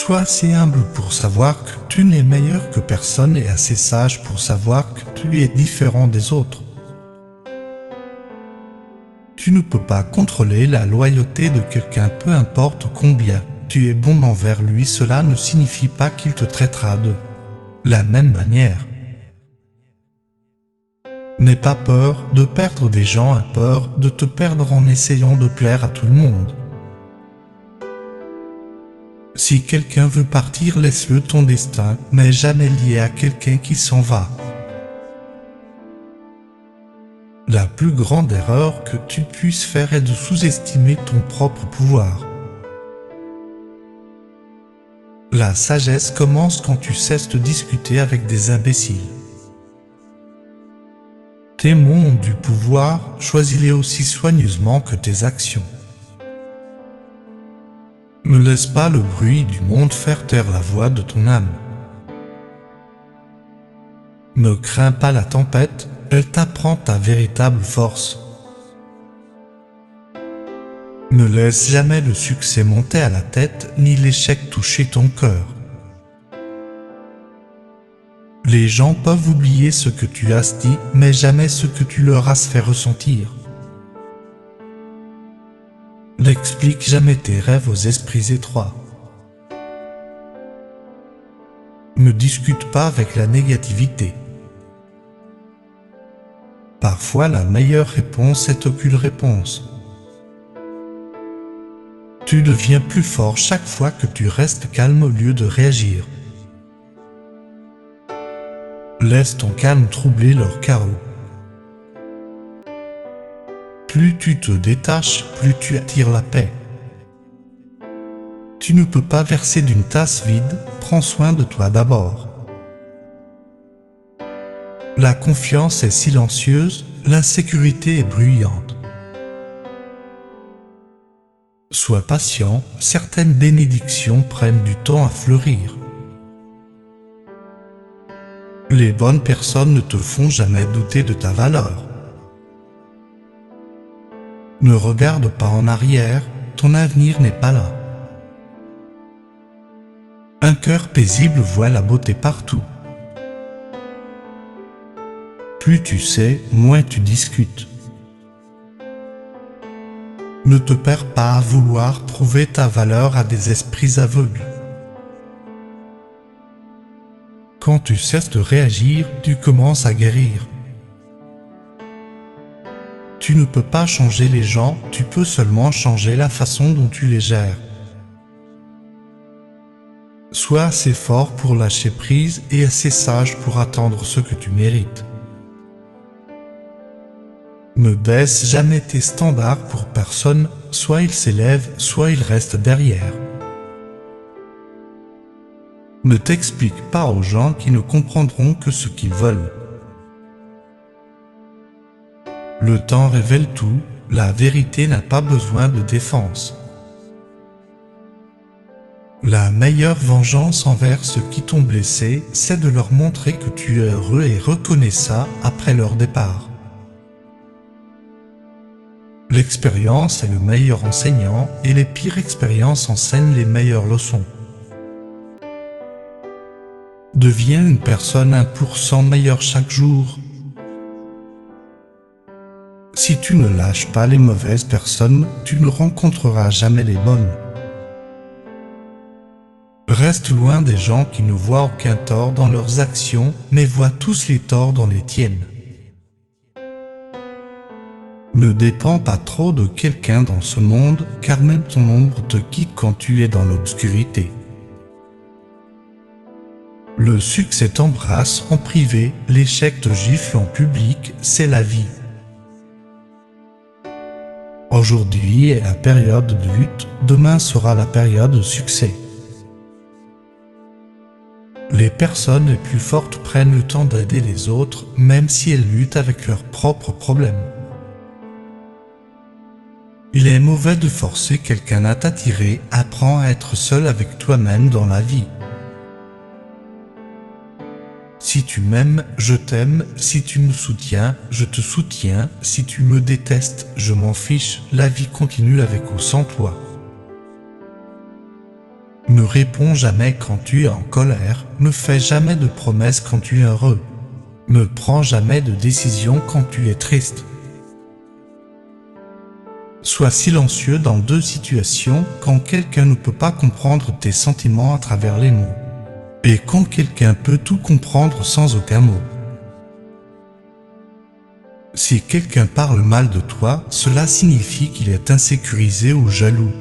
Sois assez humble pour savoir que tu n'es meilleur que personne et assez sage pour savoir que tu es différent des autres. Tu ne peux pas contrôler la loyauté de quelqu'un, peu importe combien tu es bon envers lui, cela ne signifie pas qu'il te traitera de la même manière. N'aie pas peur de perdre des gens, aie peur de te perdre en essayant de plaire à tout le monde. Si quelqu'un veut partir, laisse-le, ton destin n'est jamais lié à quelqu'un qui s'en va. La plus grande erreur que tu puisses faire est de sous-estimer ton propre pouvoir. La sagesse commence quand tu cesses de discuter avec des imbéciles. Tes mots ont du pouvoir, choisis-les aussi soigneusement que tes actions. Ne laisse pas le bruit du monde faire taire la voix de ton âme. Ne crains pas la tempête, elle t'apprend ta véritable force. Ne laisse jamais le succès monter à la tête, ni l'échec toucher ton cœur. Les gens peuvent oublier ce que tu as dit, mais jamais ce que tu leur as fait ressentir. N'explique jamais tes rêves aux esprits étroits. Ne discute pas avec la négativité. Parfois, la meilleure réponse est aucune réponse. Tu deviens plus fort chaque fois que tu restes calme au lieu de réagir. Laisse ton calme troubler leur chaos. Plus tu te détaches, plus tu attires la paix. Tu ne peux pas verser d'une tasse vide, prends soin de toi d'abord. La confiance est silencieuse, l'insécurité est bruyante. Sois patient, certaines bénédictions prennent du temps à fleurir. Les bonnes personnes ne te font jamais douter de ta valeur. Ne regarde pas en arrière, ton avenir n'est pas là. Un cœur paisible voit la beauté partout. Plus tu sais, moins tu discutes. Ne te perds pas à vouloir prouver ta valeur à des esprits aveugles. Quand tu cesses de réagir, tu commences à guérir. Tu ne peux pas changer les gens, tu peux seulement changer la façon dont tu les gères. Sois assez fort pour lâcher prise et assez sage pour attendre ce que tu mérites. Ne baisse jamais tes standards pour personne, soit ils s'élèvent, soit ils restent derrière. Ne t'explique pas aux gens qui ne comprendront que ce qu'ils veulent. Le temps révèle tout, la vérité n'a pas besoin de défense. La meilleure vengeance envers ceux qui t'ont blessé, c'est de leur montrer que tu es heureux et reconnais ça après leur départ. L'expérience est le meilleur enseignant et les pires expériences enseignent les meilleures leçons. Deviens une personne 1% meilleure chaque jour. Si tu ne lâches pas les mauvaises personnes, tu ne rencontreras jamais les bonnes. Reste loin des gens qui ne voient aucun tort dans leurs actions, mais voient tous les torts dans les tiennes. Ne dépends pas trop de quelqu'un dans ce monde, car même ton ombre te quitte quand tu es dans l'obscurité. Le succès t'embrasse en privé, l'échec te gifle en public, c'est la vie. Aujourd'hui est la période de lutte, demain sera la période de succès. Les personnes les plus fortes prennent le temps d'aider les autres, même si elles luttent avec leurs propres problèmes. Il est mauvais de forcer quelqu'un à t'attirer, apprends à être seul avec toi-même dans la vie. Si tu m'aimes, je t'aime, si tu me soutiens, je te soutiens, si tu me détestes, je m'en fiche, la vie continue avec ou sans toi. Ne réponds jamais quand tu es en colère, ne fais jamais de promesses quand tu es heureux. Ne prends jamais de décision quand tu es triste. Sois silencieux dans deux situations, quand quelqu'un ne peut pas comprendre tes sentiments à travers les mots, et quand quelqu'un peut tout comprendre sans aucun mot. Si quelqu'un parle mal de toi, cela signifie qu'il est insécurisé ou jaloux.